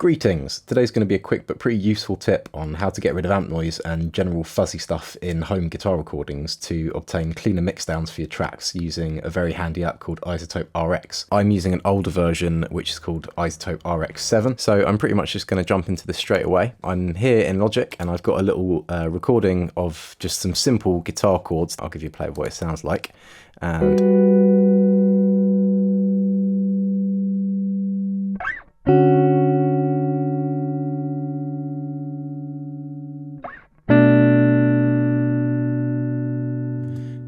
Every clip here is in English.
Greetings! Today's going to be a quick but pretty useful tip on how to get rid of amp noise and general fuzzy stuff in home guitar recordings to obtain cleaner mixdowns for your tracks using a very handy app called iZotope RX. I'm using an older version which is called iZotope RX 7, so I'm pretty much just going to jump into this straight away. I'm here in Logic and I've got a little recording of just some simple guitar chords. I'll give you a play of what it sounds like.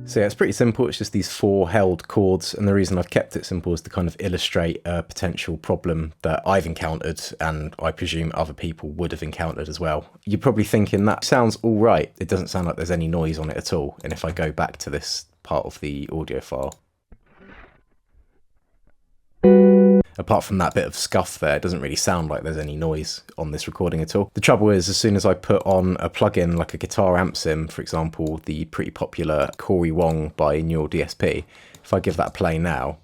So yeah, it's pretty simple. It's just these 4 held chords, and the reason I've kept it simple is to kind of illustrate a potential problem that I've encountered, and I presume other people would have encountered as well. You're probably thinking that sounds all right. It doesn't sound like there's any noise on it at all. And if I go back to this part of the audio file, apart from that bit of scuff there, it doesn't really sound like there's any noise on this recording at all. The trouble is, as soon as I put on a plugin like a guitar amp sim, for example, the pretty popular Cory Wong by Neural DSP, if I give that a play now,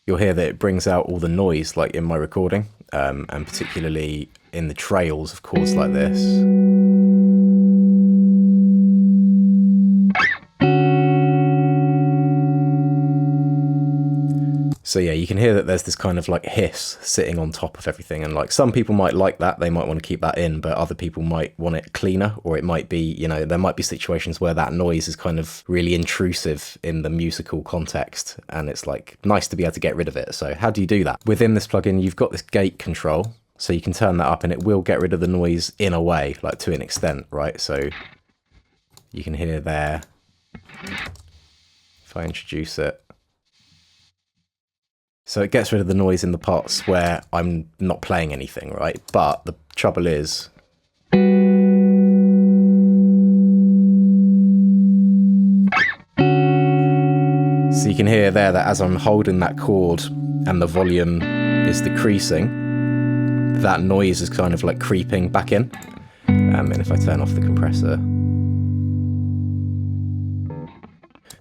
you'll hear that it brings out all the noise like in my recording, and particularly in the trails of chords like this. So yeah, you can hear that there's this kind of like hiss sitting on top of everything, and like some people might like that, they might want to keep that in, but other people might want it cleaner, or it might be, you know, there might be situations where that noise is kind of really intrusive in the musical context, and it's like nice to be able to get rid of it. So how do you do that? Within this plugin, you've got this gate control, so you can turn that up and it will get rid of the noise in a way, like to an extent, right? So you can hear there, if I introduce it, so it gets rid of the noise in the parts where I'm not playing anything, right? But the trouble is, so you can hear there that as I'm holding that chord and the volume is decreasing, that noise is kind of like creeping back in. And if I turn off the compressor,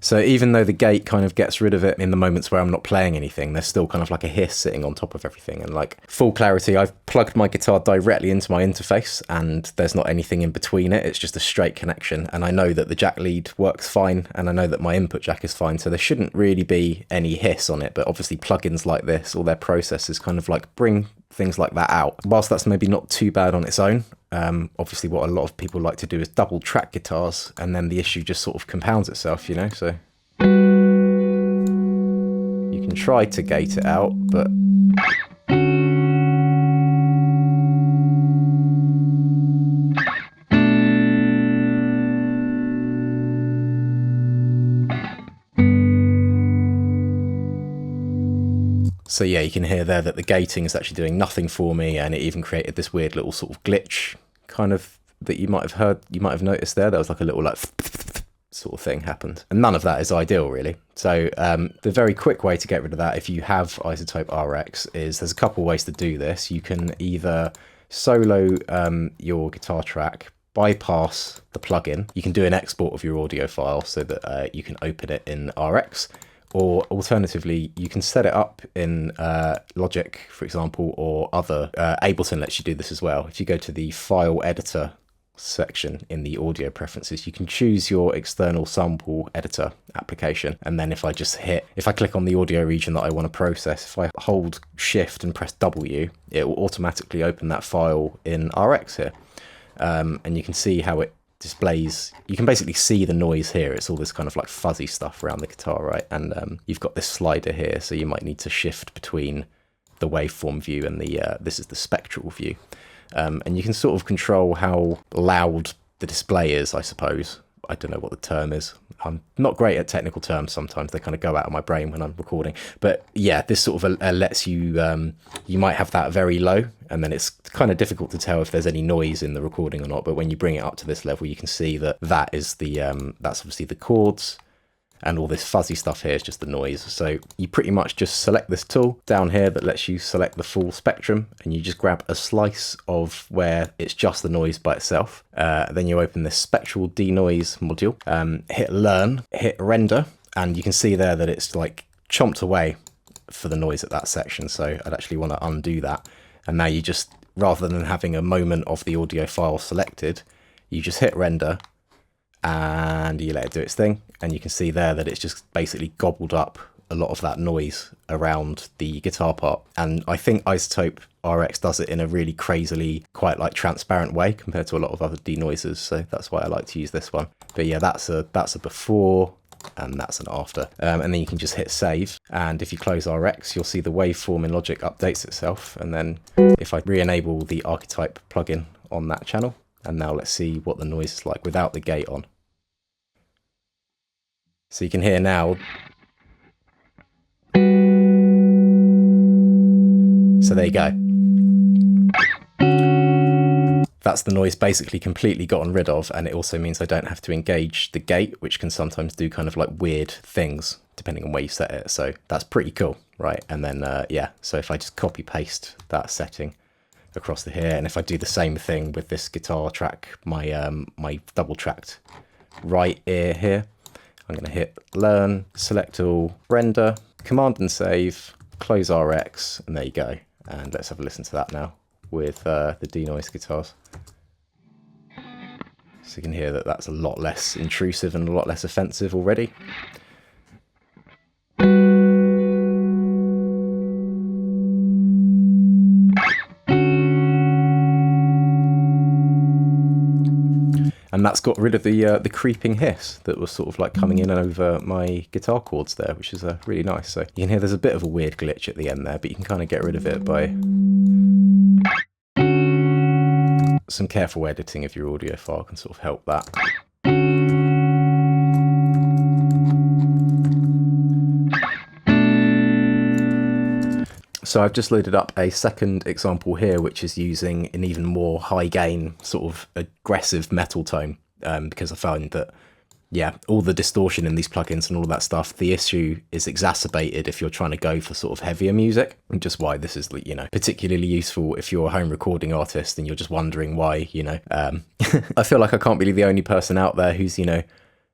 so even though the gate kind of gets rid of it in the moments where I'm not playing anything, there's still kind of like a hiss sitting on top of everything. And like full clarity, I've plugged my guitar directly into my interface and there's not anything in between it. It's just a straight connection. And I know that the jack lead works fine, and I know that my input jack is fine. So there shouldn't really be any hiss on it. But obviously plugins like this, all their processes kind of like bring things like that out. Whilst that's maybe not too bad on its own, obviously what a lot of people like to do is double track guitars, and then the issue just sort of compounds itself, you know. So you can try to gate it out, but so yeah, you can hear there that the gating is actually doing nothing for me, and it even created this weird little sort of glitch kind of that you might have heard, you might have noticed there. There was like a little like sort of thing happened, and none of that is ideal really. So the very quick way to get rid of that, if you have iZotope RX, is there's a couple ways to do this. You can either solo your guitar track, bypass the plugin. You can do an export of your audio file so that you can open it in RX. Or alternatively, you can set it up in Logic, for example, or other. Ableton lets you do this as well. If you go to the file editor section in the audio preferences, you can choose your external sample editor application. And then if I click on the audio region that I want to process, if I hold Shift and press W, it will automatically open that file in RX here. And you can see how it displays. You can basically see the noise here. It's all this kind of like fuzzy stuff around the guitar, right? And you've got this slider here, so you might need to shift between the waveform view and the this is the spectral view, and you can sort of control how loud the display is, I suppose. I don't know what the term is. I'm not great at technical terms sometimes. They kind of go out of my brain when I'm recording. But yeah, this sort of lets you, you might have that very low, and then it's kind of difficult to tell if there's any noise in the recording or not. But when you bring it up to this level, you can see that that is the, that's obviously the chords, and all this fuzzy stuff here is just the noise. So you pretty much just select this tool down here that lets you select the full spectrum, and you just grab a slice of where it's just the noise by itself. Then you open this spectral denoise module, hit learn, hit render, and you can see there that it's like chomped away for the noise at that section. So I'd actually want to undo that. And now you just, rather than having a moment of the audio file selected, you just hit render and you let it do its thing. And you can see there that it's just basically gobbled up a lot of that noise around the guitar part. And I think iZotope RX does it in a really crazily, quite like transparent way compared to a lot of other denoisers. So that's why I like to use this one. But yeah, that's a before and that's an after. And then you can just hit save. And if you close RX, you'll see the waveform in Logic updates itself. And then if I re-enable the Archetype plugin on that channel, and now let's see what the noise is like without the gate on. So you can hear now. So there you go. That's the noise basically completely gotten rid of, and it also means I don't have to engage the gate, which can sometimes do kind of like weird things depending on where you set it. So that's pretty cool, right? And then yeah, so if I just copy paste that setting across to here, and if I do the same thing with this guitar track, my my double tracked right ear here, I'm going to hit learn, select all, render, command and save, close RX, and there you go. And let's have a listen to that now with the denoise guitars. So you can hear that that's a lot less intrusive and a lot less offensive already. And that's got rid of the creeping hiss that was sort of like coming in over my guitar chords there, which is really nice. So you can hear there's a bit of a weird glitch at the end there, but you can kind of get rid of it by some careful editing of your audio file can sort of help that. So I've just loaded up a second example here, which is using an even more high gain sort of aggressive metal tone, because I found that, yeah, all the distortion in these plugins and all of that stuff, the issue is exacerbated if you're trying to go for sort of heavier music, and just why this is, you know, particularly useful if you're a home recording artist and you're just wondering why, you know, I feel like I can't be the only person out there who's, you know,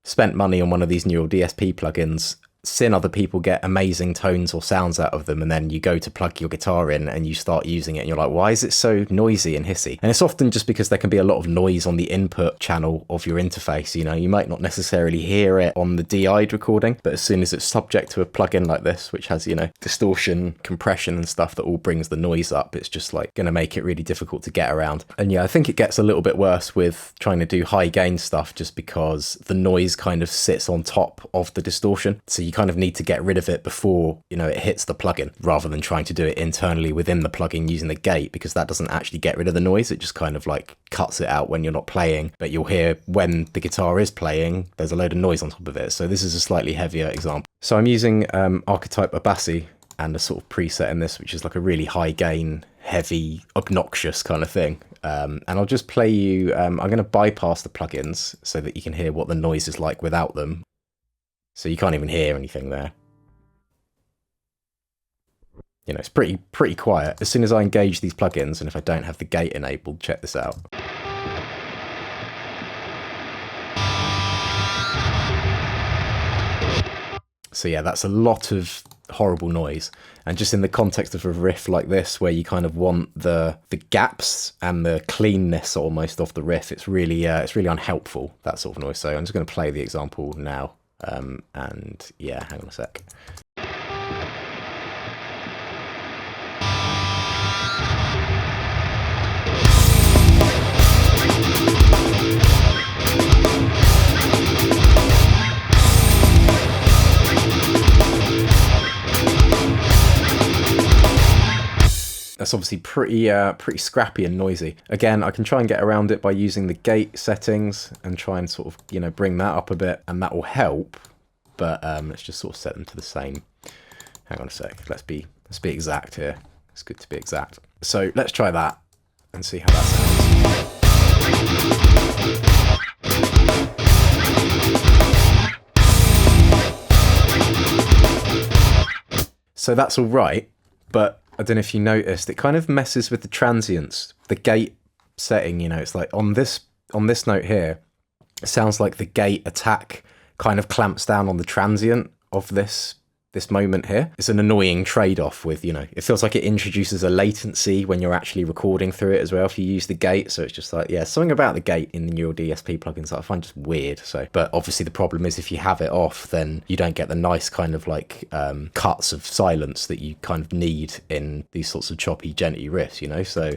spent money on one of these Neural DSP plugins, seen other people get amazing tones or sounds out of them, and then you go to plug your guitar in and you start using it and you're like, why is it so noisy and hissy? And it's often just because there can be a lot of noise on the input channel of your interface. You know, you might not necessarily hear it on the DI'd recording, but as soon as it's subject to a plugin like this, which has, you know, distortion, compression and stuff that all brings the noise up, it's just like going to make it really difficult to get around. And yeah, I think it gets a little bit worse with trying to do high gain stuff, just because the noise kind of sits on top of the distortion. So you kind of need to get rid of it before, you know, it hits the plugin, rather than trying to do it internally within the plugin using the gate, because that doesn't actually get rid of the noise. It just kind of like cuts it out when you're not playing, but you'll hear when the guitar is playing, there's a load of noise on top of it. So this is a slightly heavier example. So I'm using Archetype Abasi and a sort of preset in this, which is like a really high gain, heavy, obnoxious kind of thing. And I'll just play you, I'm going to bypass the plugins so that you can hear what the noise is like without them. So you can't even hear anything there. You know, it's pretty quiet. As soon as I engage these plugins, and if I don't have the gate enabled, check this out. So yeah, that's a lot of horrible noise. And just in the context of a riff like this, where you kind of want the gaps and the cleanness almost of the riff, it's really unhelpful, that sort of noise. So I'm just going to play the example now. And yeah, hang on a sec. That's obviously pretty scrappy and noisy. Again, I can try and get around it by using the gate settings and try and sort of, you know, bring that up a bit, and that will help. But let's just sort of set them to the same. Hang on a sec. Let's be exact here. It's good to be exact. So let's try that and see how that sounds. So that's all right, but I don't know if you noticed, it kind of messes with the transients. The gate setting, you know, it's like on this note here, it sounds like the gate attack kind of clamps down on the transient of this this moment here. It's an annoying trade-off with, you know, it feels like it introduces a latency when you're actually recording through it as well if you use the gate. So it's just like, yeah, something about the gate in the Neural DSP plugins that I find just weird. So, but obviously the problem is if you have it off, then you don't get the nice kind of like cuts of silence that you kind of need in these sorts of choppy, genty riffs, you know, so.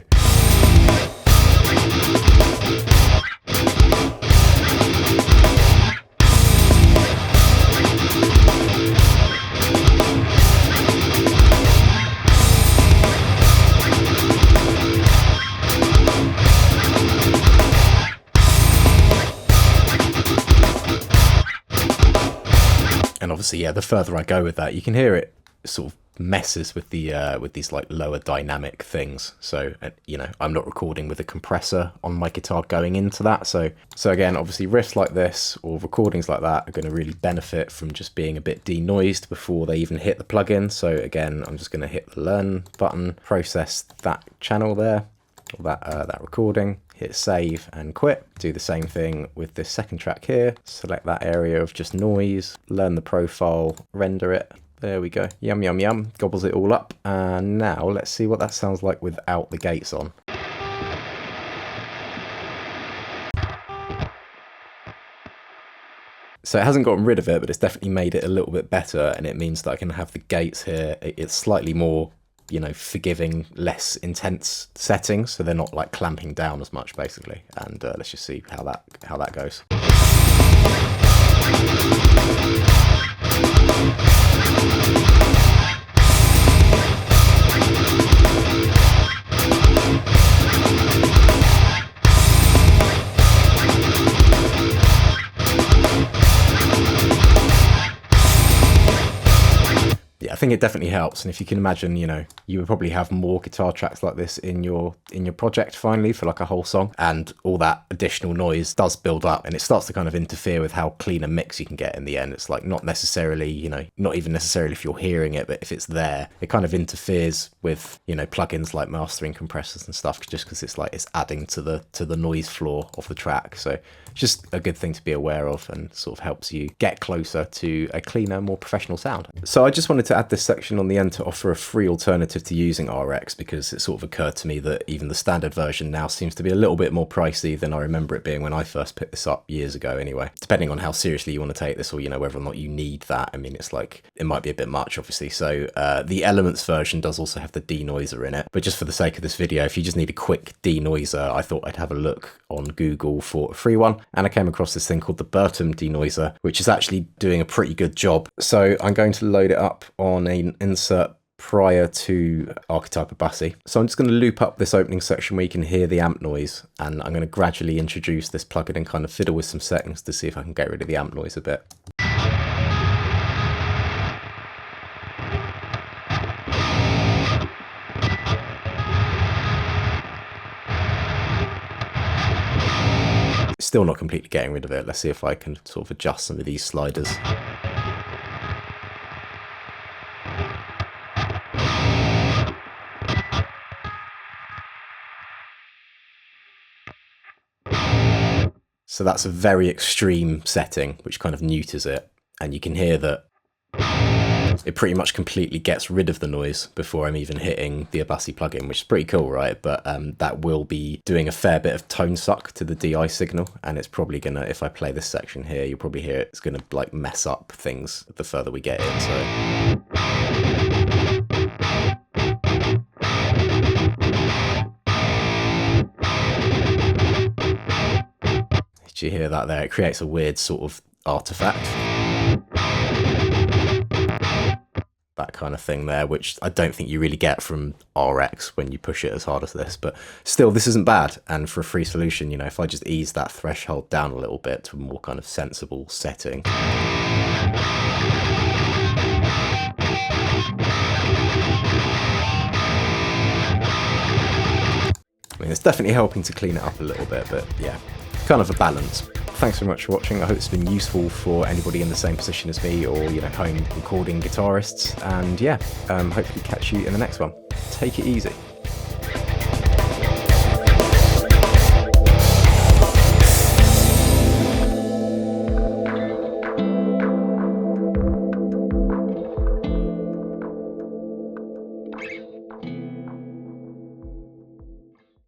And obviously, yeah, the further I go with that, you can hear it sort of messes with the with these like lower dynamic things. So you know, I'm not recording with a compressor on my guitar going into that. So again, obviously riffs like this or recordings like that are going to really benefit from just being a bit denoised before they even hit the plugin. So again, I'm just going to hit the learn button, process that channel there, or that recording. Hit save and quit. Do the same thing with this second track here. Select that area of just noise, learn the profile, render it. There we go. Yum, yum, yum. Gobbles it all up. And now let's see what that sounds like without the gates on. So it hasn't gotten rid of it, but it's definitely made it a little bit better. And it means that I can have the gates here. It's slightly more, you know, forgiving, less intense settings, so they're not like clamping down as much basically. And let's just see how that goes. I think it definitely helps, and if you can imagine, you know, you would probably have more guitar tracks like this in your project finally for like a whole song, and all that additional noise does build up and it starts to kind of interfere with how clean a mix you can get in the end. It's like not necessarily, you know, not even necessarily if you're hearing it, but if it's there, it kind of interferes with, you know, plugins like mastering compressors and stuff, just because it's like it's adding to the noise floor of the track. So it's just a good thing to be aware of and sort of helps you get closer to a cleaner, more professional sound. So I just wanted to add this section on the end to offer a free alternative to using RX, because it sort of occurred to me that even the standard version now seems to be a little bit more pricey than I remember it being when I first picked this up years ago anyway. Depending on how seriously you want to take this, or, you know, whether or not you need that. I mean, it's like, it might be a bit much obviously. So the Elements version does also have the denoiser in it, but just for the sake of this video, if you just need a quick denoiser, I thought I'd have a look on Google for a free one, and I came across this thing called the Bertom Denoiser, which is actually doing a pretty good job. So I'm going to load it up on an insert prior to Archetype Abasi. So I'm just going to loop up this opening section where you can hear the amp noise, and I'm going to gradually introduce this plugin and kind of fiddle with some settings to see if I can get rid of the amp noise a bit. Still not completely getting rid of it. Let's see if I can sort of adjust some of these sliders. So that's a very extreme setting, which kind of neuters it. And you can hear that it pretty much completely gets rid of the noise before I'm even hitting the Abasi plugin, which is pretty cool, right? But that will be doing a fair bit of tone suck to the DI signal, and it's probably gonna, if I play this section here, you'll probably hear it's gonna like mess up things the further we get in. So did you hear that there? It creates a weird sort of artifact. That kind of thing there, which I don't think you really get from RX when you push it as hard as this, but still, this isn't bad. And for a free solution, you know, if I just ease that threshold down a little bit to a more kind of sensible setting. I mean, it's definitely helping to clean it up a little bit, but yeah, kind of a balance. Thanks so much for watching. I hope it's been useful for anybody in the same position as me, or, you know, home recording guitarists. And yeah, hopefully catch you in the next one. Take it easy.